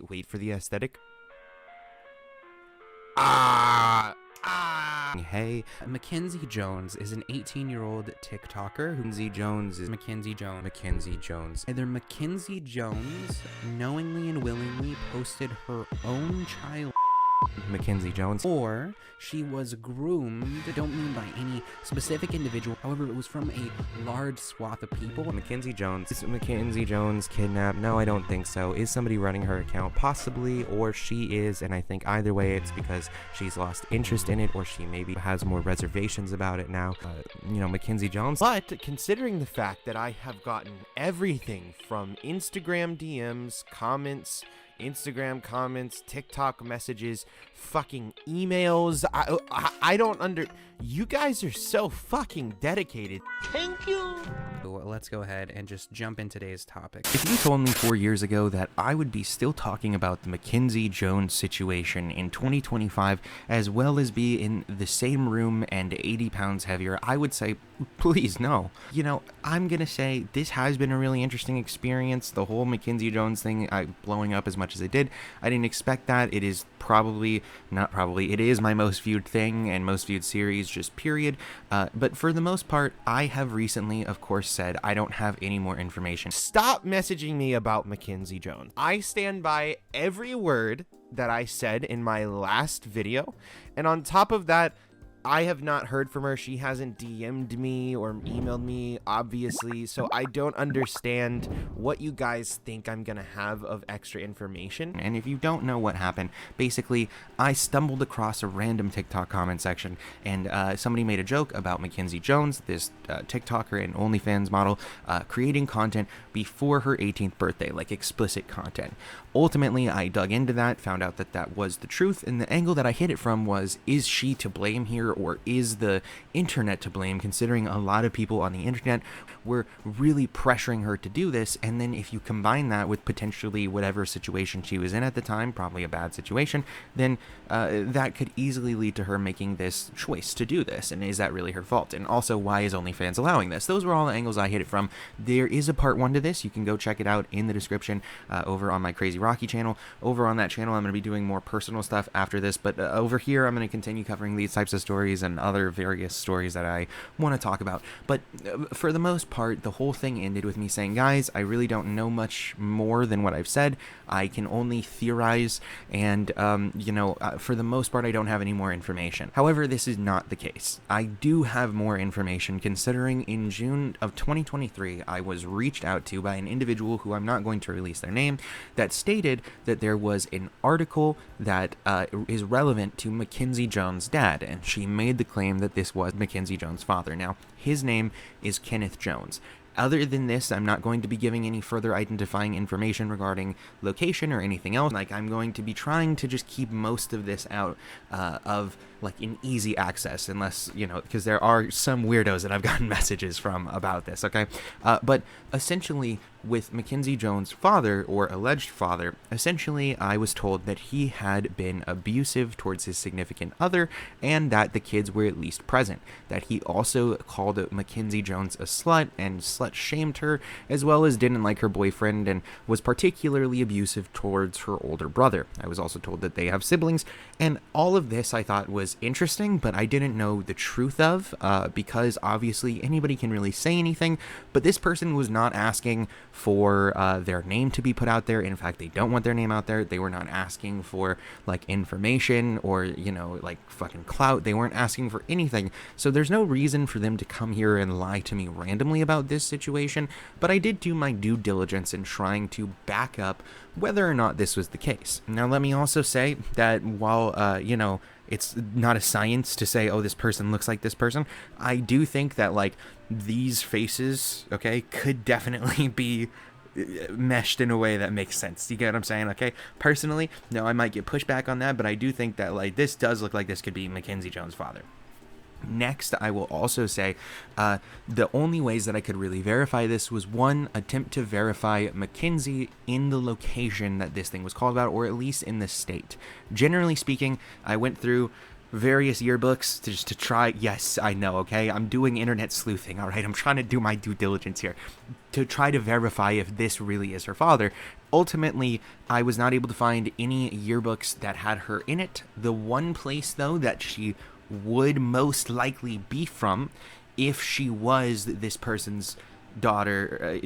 wait for the aesthetic. Hey, Mackenzie Jones is an 18-year-old TikToker. Mackenzie Jones is Mackenzie Jones. Either Mackenzie Jones knowingly and willingly posted her own child Mackenzie Jones, or she was groomed. I don't mean by any specific individual, however it was from a large swath of people. Mackenzie Jones. Is Mackenzie Jones kidnapped? No, I don't think so. Is somebody running her account? Possibly, or she is, and I think either way it's because she's lost interest in it, or she maybe has more reservations about it now. Mackenzie Jones. But considering the fact that I have gotten everything from Instagram DMs, comments, TikTok messages, fucking emails. I don't you guys are so fucking dedicated. Thank you. Let's go ahead and just jump in today's topic. If you told me 4 years ago that I would be still talking about the Mackenzie Jones situation in 2025, as well as be in the same room and 80 pounds heavier, I would say, please, no. I'm gonna say this has been a really interesting experience. The whole Mackenzie Jones thing, blowing up as much as it did, I didn't expect that. It is it is my most viewed thing and most viewed series, just period. But for the most part, I have recently, of course, said I don't have any more information. Stop messaging me about Mackenzie Jones. I stand by every word that I said in my last video, and on top of that, I have not heard from her. She hasn't DM'd me or emailed me, obviously, so I don't understand what you guys think I'm gonna have of extra information. And if you don't know what happened, basically, I stumbled across a random TikTok comment section, and somebody made a joke about Mackenzie Jones, this TikToker and OnlyFans model, creating content before her 18th birthday, like explicit content. Ultimately, I dug into that, found out that that was the truth, and the angle that I hit it from was, is she to blame here, or is the internet to blame, considering a lot of people on the internet were really pressuring her to do this? And then if you combine that with potentially whatever situation she was in at the time, probably a bad situation, then that could easily lead to her making this choice to do this. And is that really her fault? And also, why is OnlyFans allowing this? Those were all the angles I hit it from. There is a part 1 to this. You can go check it out in the description over on my CrazyRocky channel. Over on that channel, I'm going to be doing more personal stuff after this, but over here, I'm going to continue covering these types of stories and other various stories that I want to talk about. But for the most part, the whole thing ended with me saying, guys, I really don't know much more than what I've said. I can only theorize, and for the most part, I don't have any more information. However, this is not the case. I do have more information, considering in June of 2023, I was reached out to by an individual who I'm not going to release their name, that stated that there was an article that is relevant to Mackenzie Jones' dad, and she made the claim that this was Mackenzie Jones' father. Now, his name is Kenneth Jones. Other than this, I'm not going to be giving any further identifying information regarding location or anything else. Like, I'm going to be trying to just keep most of this out of like an easy access, unless, because there are some weirdos that I've gotten messages from about this, okay? But essentially, with Mackenzie Jones' father, or alleged father, essentially I was told that he had been abusive towards his significant other, and that the kids were at least present. That he also called Mackenzie Jones a slut, and slut-shamed her, as well as didn't like her boyfriend, and was particularly abusive towards her older brother. I was also told that they have siblings, and all of this I thought was interesting, but I didn't know the truth of, because obviously anybody can really say anything, but this person was not asking for their name to be put out there. In fact, they don't want their name out there. They were not asking for like information or like fucking clout. They weren't asking for anything, so there's no reason for them to come here and lie to me randomly about this situation. But I did do my due diligence in trying to back up whether or not this was the case. Now, let me also say that while it's not a science to say, oh, this person looks like this person, I do think that like these faces, okay, could definitely be meshed in a way that makes sense. You get what I'm saying? Okay, personally, no, I might get pushback on that, but I do think that like this does look like this could be Mackenzie Jones' father. Next, I will also say the only ways that I could really verify this was, one, attempt to verify Mackenzie in the location that this thing was called about, or at least in the state. Generally speaking, I went through various yearbooks to try. Yes, I know, okay? I'm doing internet sleuthing, all right? I'm trying to do my due diligence here to try to verify if this really is her father. Ultimately, I was not able to find any yearbooks that had her in it. The one place, though, that she would most likely be from, if she was this person's daughter,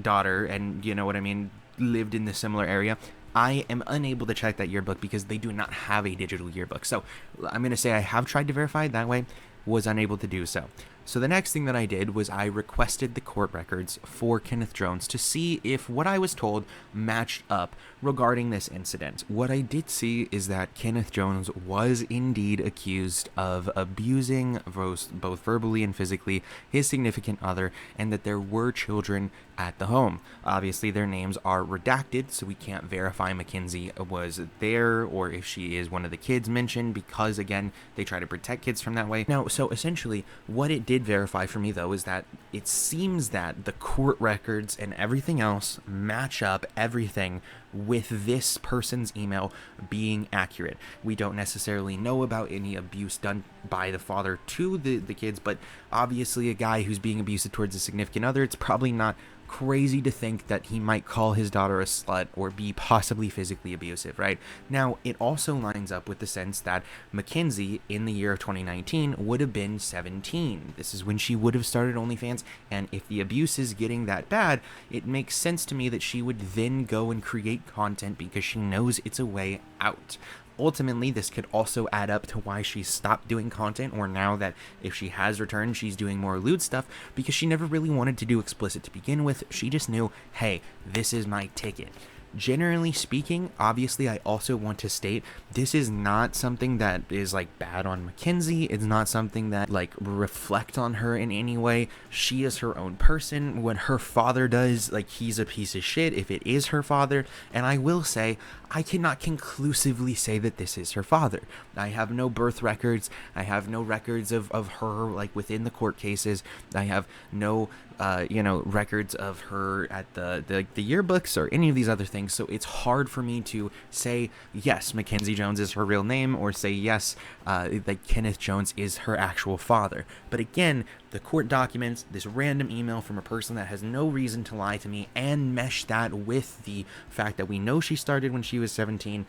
and you know what I mean, lived in the similar area, I am unable to check that yearbook because they do not have a digital yearbook. So I'm going to say I have tried to verify it that way, was unable to do so. So the next thing that I did was I requested the court records for Kenneth Jones to see if what I was told matched up regarding this incident. What I did see is that Kenneth Jones was indeed accused of abusing both verbally and physically his significant other, and that there were children at the home. Obviously, their names are redacted, so we can't verify Mackenzie was there or if she is one of the kids mentioned, because again, they try to protect kids from that way. Now, so essentially, what it did verify for me though is that it seems that the court records and everything else match up everything with this person's email being accurate. We don't necessarily know about any abuse done by the father to the kids, but obviously a guy who's being abusive towards a significant other, it's probably not crazy to think that he might call his daughter a slut or be possibly physically abusive, right? Now, it also lines up with the sense that Mackenzie, in the year of 2019, would have been 17. This is when she would have started OnlyFans, and if the abuse is getting that bad, it makes sense to me that she would then go and create content because she knows it's a way out. Ultimately, this could also add up to why she stopped doing content, or now that if she has returned, she's doing more lewd stuff, because she never really wanted to do explicit to begin with. She just knew, hey, this is my ticket. Generally speaking, obviously, I also want to state this is not something that is like bad on Mackenzie. It's not something that like reflect on her in any way. She is her own person. When her father does, like, he's a piece of shit if it is her father. And I will say, I cannot conclusively say that this is her father. I have no birth records. I have no records of her like within the court cases. I have no records of her at the yearbooks or any of these other things. So it's hard for me to say, yes, Mackenzie Jones is her real name, or say, yes, that Kenneth Jones is her actual father. But again, the court documents, this random email from a person that has no reason to lie to me, and mesh that with the fact that we know she started when she was 17,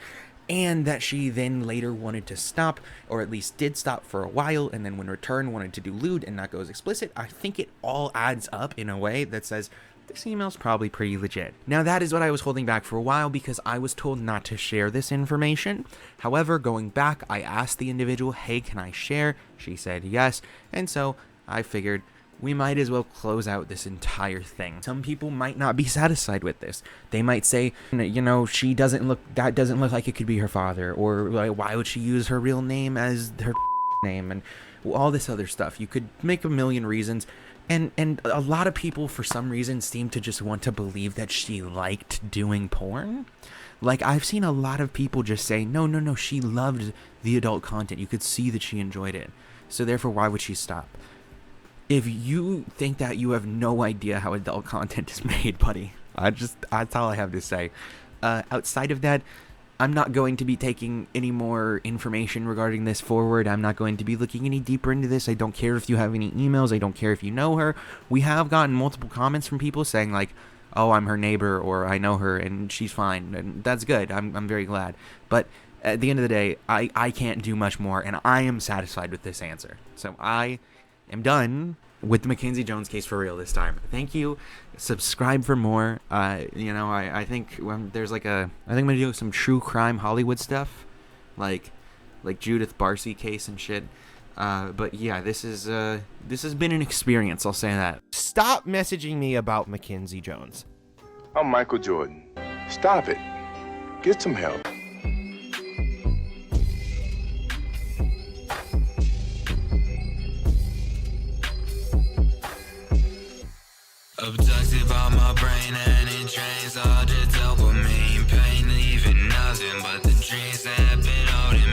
and that she then later wanted to stop, or at least did stop for a while, and then when returned wanted to do lewd and not go as explicit. I think it all adds up in a way that says, this email's probably pretty legit. Now, that is what I was holding back for a while because I was told not to share this information. However, going back, I asked the individual, hey, can I share? She said yes, and so I figured we might as well close out this entire thing. Some people might not be satisfied with this. They might say, that doesn't look like it could be her father, or like, why would she use her real name as her name, and all this other stuff. You could make a million reasons. And a lot of people, for some reason, seem to just want to believe that she liked doing porn. Like, I've seen a lot of people just say, no, she loved the adult content. You could see that she enjoyed it. So therefore, why would she stop? If you think that, you have no idea how adult content is made, buddy. That's all I have to say. Outside of that, I'm not going to be taking any more information regarding this forward. I'm not going to be looking any deeper into this. I don't care if you have any emails. I don't care if you know her. We have gotten multiple comments from people saying like, oh, I'm her neighbor, or I know her and she's fine. And that's good. I'm very glad. But at the end of the day, I can't do much more, and I am satisfied with this answer. So I am done with the Mackenzie Jones case for real this time. Thank you. Subscribe for more. I think there's like I think I'm gonna do some true crime Hollywood stuff, like Judith Barcy case and shit. But yeah, this has been an experience. I'll say that. Stop messaging me about Mackenzie Jones. I'm Michael Jordan. Stop it. Get some help. Abducted by my brain and it drains all the dopamine pain, leaving nothing but the dreams that have been holding